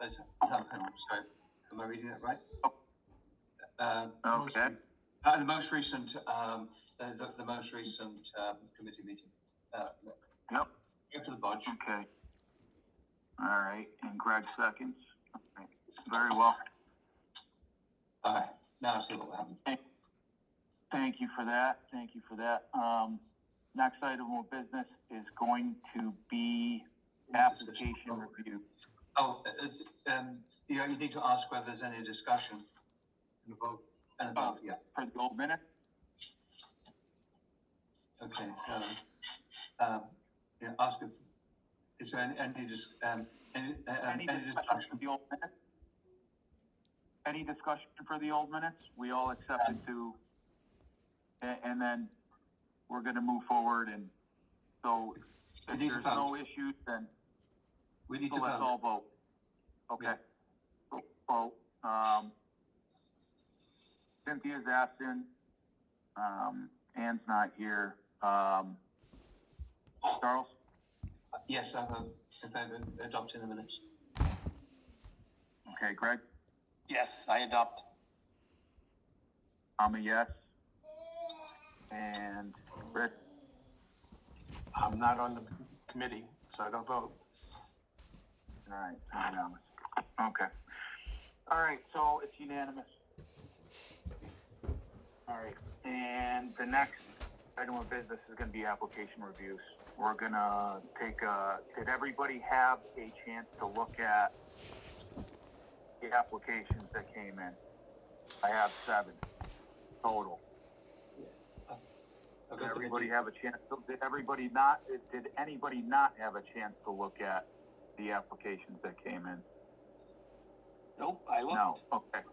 sorry, am I reading that right? Okay. The most recent committee meeting. Yep. Go for the budge. Okay. All right. And Greg seconds. Okay. Very well. All right. Now I see what happened. Thank you for that. Thank you for that. Next item of business is going to be application review. Oh, you need to ask whether there's any discussion and a vote. And a vote, yeah. For the old minute? Okay, so ask if is there any discussion for the old minutes? Any discussion for the old minutes? We all accepted to, and then we're going to move forward. And so if there's no issues, then we need to let's all vote. Okay. Yeah. Vote. Cynthia's absent. Ann's not here. Charles? Yes, I have in favor of adopting the minutes. Okay, Greg? Yes, I adopt. I'm a yes. And Rick? I'm not on the committee, so I don't vote. All right, unanimous. Okay. All right, so it's unanimous. All right, and the next item of business is going to be application reviews. We're going to take did everybody have a chance to look at the applications that came in? I have 7 total. Did everybody have a chance to, did anybody not have a chance to look at the applications that came in? Nope, I looked. No, okay.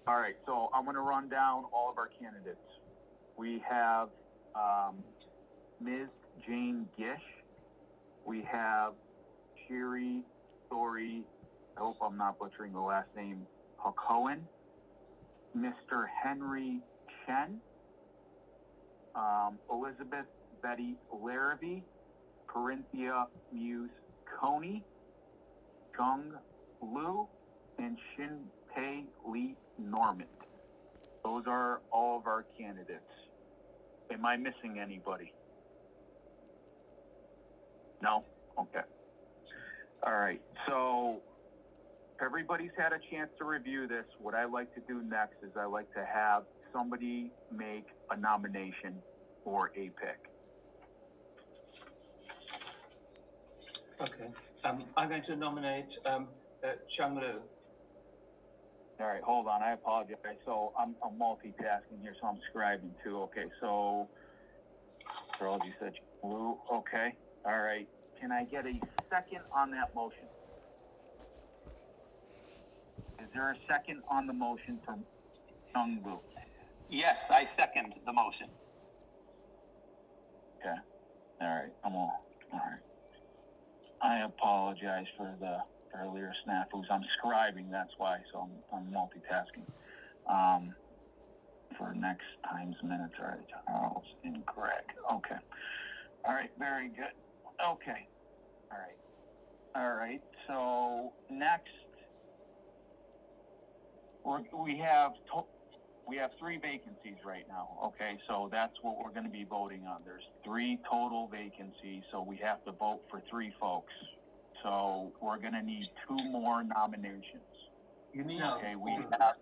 All right, so I'm going to run down all of our candidates. We have Ms. Jane Gish. We have Shiri Story, I hope I'm not butchering the last name, Hakohen. Mr. Henry Chen. Elizabeth Betty Larrabee. Corinthia Muse Coney. Jung Liu. And Shin-Pei Lee Norman. Those are all of our candidates. Am I missing anybody? No? Okay. All right. So everybody's had a chance to review this. What I like to do next is I like to have somebody make a nomination for a pick. Okay. I'm going to nominate Chung Liu. All right, hold on. I apologize. So I'm multitasking here, so I'm scribing too. Okay, so Charles, you said Liu. Okay. All right. Can I get a second on that motion? Is there a second on the motion from Chung Liu? Yes, I second the motion. Okay. All right. All right. I apologize for the earlier snafus. I'm scribing, that's why, so I'm multitasking. For next time's minutes, all right, Charles and Greg. Okay. All right, very good. Okay. All right. All right, so next, we have 3 vacancies right now. Okay, so that's what we're going to be voting on. There's 3 total vacancies, so we have to vote for 3 folks. So we're going to need 2 more nominations. You need. Okay, we have.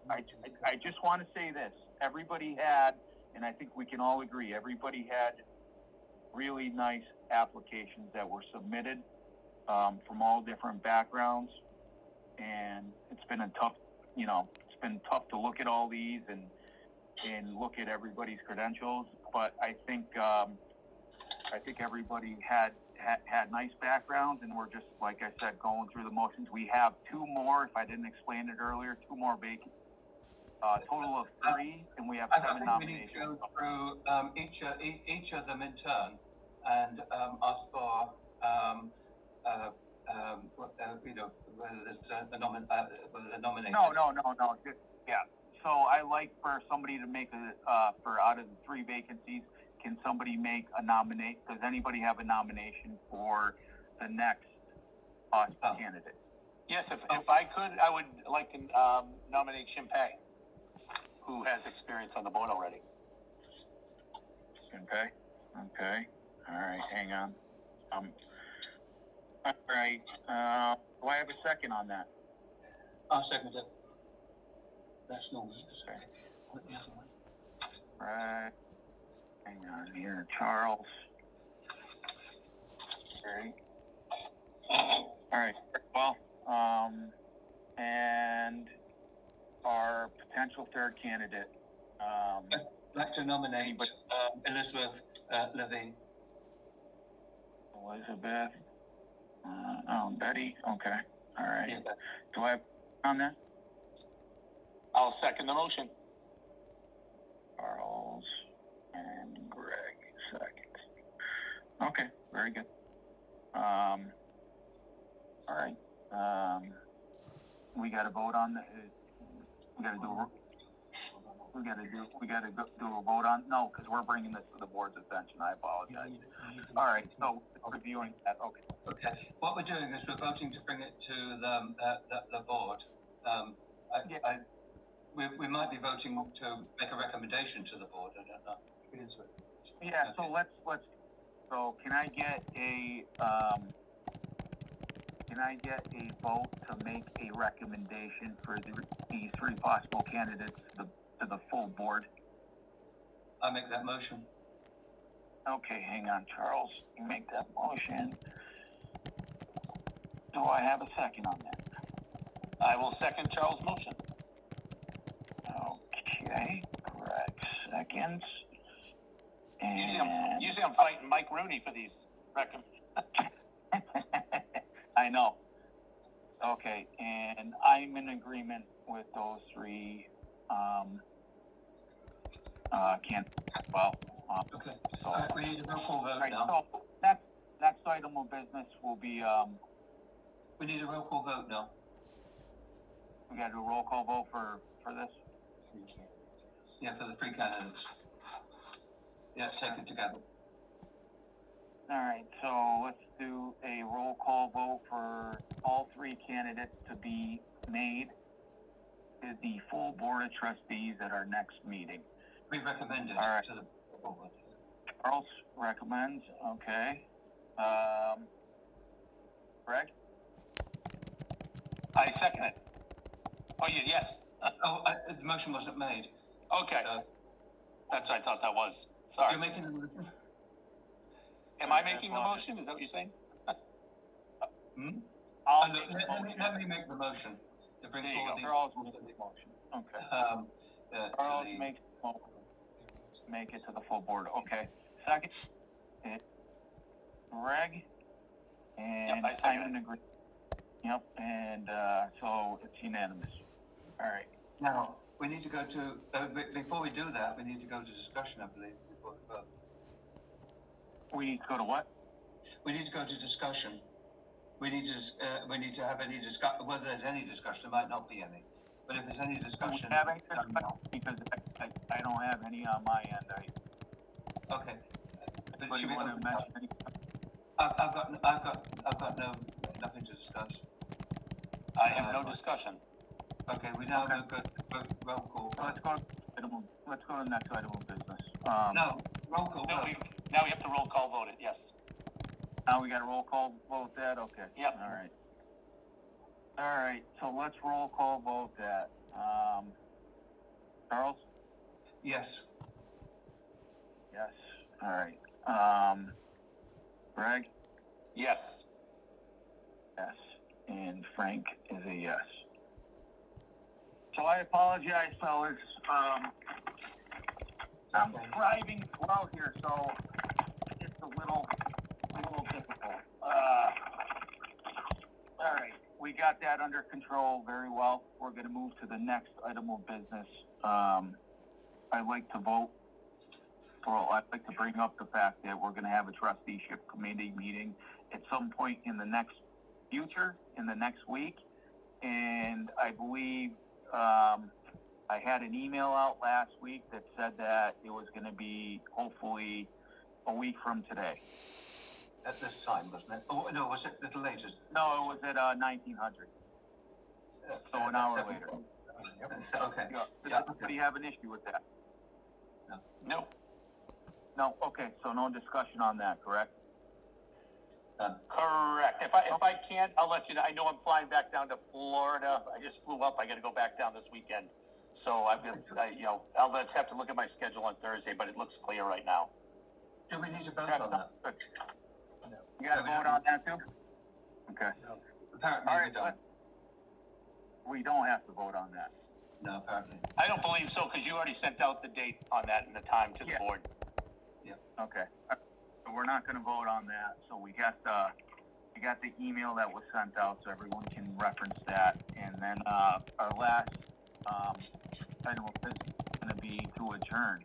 I just want to say this. Everybody had, and I think we can all agree, everybody had really nice applications that were submitted from all different backgrounds, and it's been it's been tough to look at all these and look at everybody's credentials. But I think everybody had nice backgrounds, and we're just, like I said, going through the motions. We have 2 more, if I didn't explain it earlier, 2 more vacant. Total of 3, and we have 7 nominations. We need to go through each of them in turn and ask for whether there's whether they're nominated. No. Yeah. So I like for somebody to make for out of the 3 vacancies. Can somebody make a nominate? Does anybody have a nomination for the next candidate? Yes, if I could, I would like to nominate Shimpei, who has experience on the board already. Okay, okay, all right, hang on. All right, do I have a second on that? I'll second it. That's normal. Okay. Right, hang on here, Charles. All right, well, and our potential third candidate, I'd like to nominate Elizabeth Levine. Elizabeth, Betty, okay, all right. Yeah. Do I have on that? I'll second the motion. Charles and Greg, second. Okay, very good. All right, we gotta vote on the, we gotta do a vote on, no, because we're bringing this to the board's attention, I apologize. All right, so reviewing that, okay. Okay, what we're doing is we're voting to bring it to the board. We might be voting to make a recommendation to the board, I don't know. Yeah, so let's, so can I get a vote to make a recommendation for these three possible candidates to the full board? I make that motion. Okay, hang on, Charles, you make that motion. Do I have a second on that? I will second Charles' motion. Okay, correct, seconds. Usually I'm fighting Mike Rooney for these I know. Okay, and I'm in agreement with those three, candidates, well. Okay, So, all right, we need a roll call vote right, now. so next item of business will be, We need a roll call vote now. we gotta do a roll call vote for this? Yeah, for the three candidates. Yeah, take it together. All right, so let's do a roll call vote for all three candidates to be made to the full board of trustees at our next meeting. We recommend it All right. to the board. Charles recommends, okay. Greg? I second it. Oh, yes. The motion wasn't made. Okay, So that's what I thought that was. Sorry. you're making the motion? Am I making the motion? Is that what you're saying? I'll Look, make the motion. let me make the motion to bring There you forward go. these. Charles makes the motion, okay. Charles makes the motion, make it to the full board, okay. Second, Greg, and Yep, I second I'm in agreement. Yep, and, so it's unanimous. All right. Now, we need to go to, before we do that, we need to go to discussion, I believe, before we vote. We need to go to what? We need to go to discussion. We need to have any whether there's any discussion, there might not be any. But if there's any discussion. Do we have any discussion? Because I don't have any on my end, Okay. But anybody should we want to open it up? mention any? I've got nothing to discuss. I have no discussion. Okay, we now go to roll call. Let's go to the next item of business. No, roll call. No, vote. now we have to roll call vote it, yes. Now we got a roll call vote that, okay. Yep. All right, so let's roll call vote that. Charles? Yes. Yes. All right. Greg? Yes. Yes. And Frank is a yes. So I apologize, fellas. I'm driving as well here, so it's a little difficult. All right, we got that under control very well. We're going to move to the next item of business. I'd like to bring up the fact that we're going to have a trusteeship committee meeting at some point in the next future, in the next week. And I believe I had an email out last week that said that it was going to be hopefully a week from today. At this time, wasn't it? Oh, no, was it a little later? No, it was at 1900. So an hour later. Okay. Yeah. Does Yeah, anybody have an issue with that? No, No, okay, so no discussion on that, correct? correct. If I can't, I'll let you know. I know I'm flying back down to Florida. I just flew up. I gotta go back down this weekend. So I'll just have to look at my schedule on Thursday, but it looks clear right now. Do we need to vote on that? You gotta vote on that too? Okay. Apparently All we right, don't. we don't have to vote on that. No, apparently. I don't believe so, because you already sent out the date on that and the time to the Yeah. board. Okay. So we're not gonna vote on that, so we got the email that was sent out, so everyone can reference that. And then, our last, item of business is gonna be to adjourn.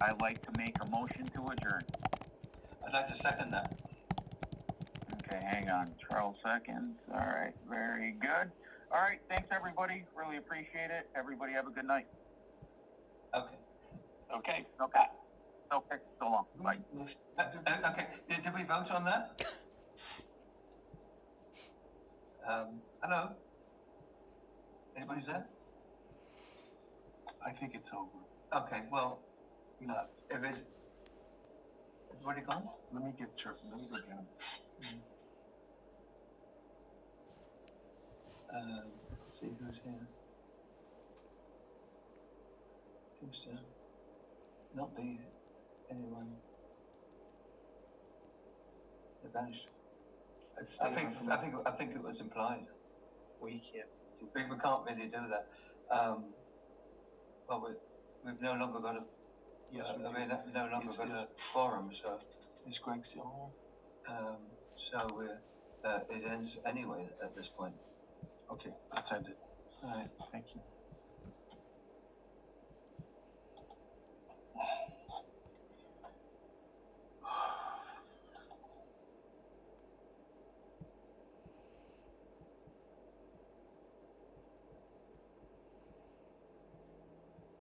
I'd like to make a motion to adjourn. I'd like to second that. Okay, hang on, 12 seconds. All right, very good. All right, thanks, everybody. Really appreciate it. Everybody have a good night. Okay. Okay? Okay. Okay, so long. Bye. Okay, did we vote on that? Hello? Anybody's there? I think it's over. Okay, well, if it's, everybody gone? Let me go get him. Let's see who's here. Seems to not be anyone. They vanished. I think it was implied. We can't. We can't really do that. Well, we've no longer got a. Yes, we I do. mean, no longer got a forum, so. Is Greg still home? So we're, it ends anyway at this point. Okay, let's end it. All right. Thank you.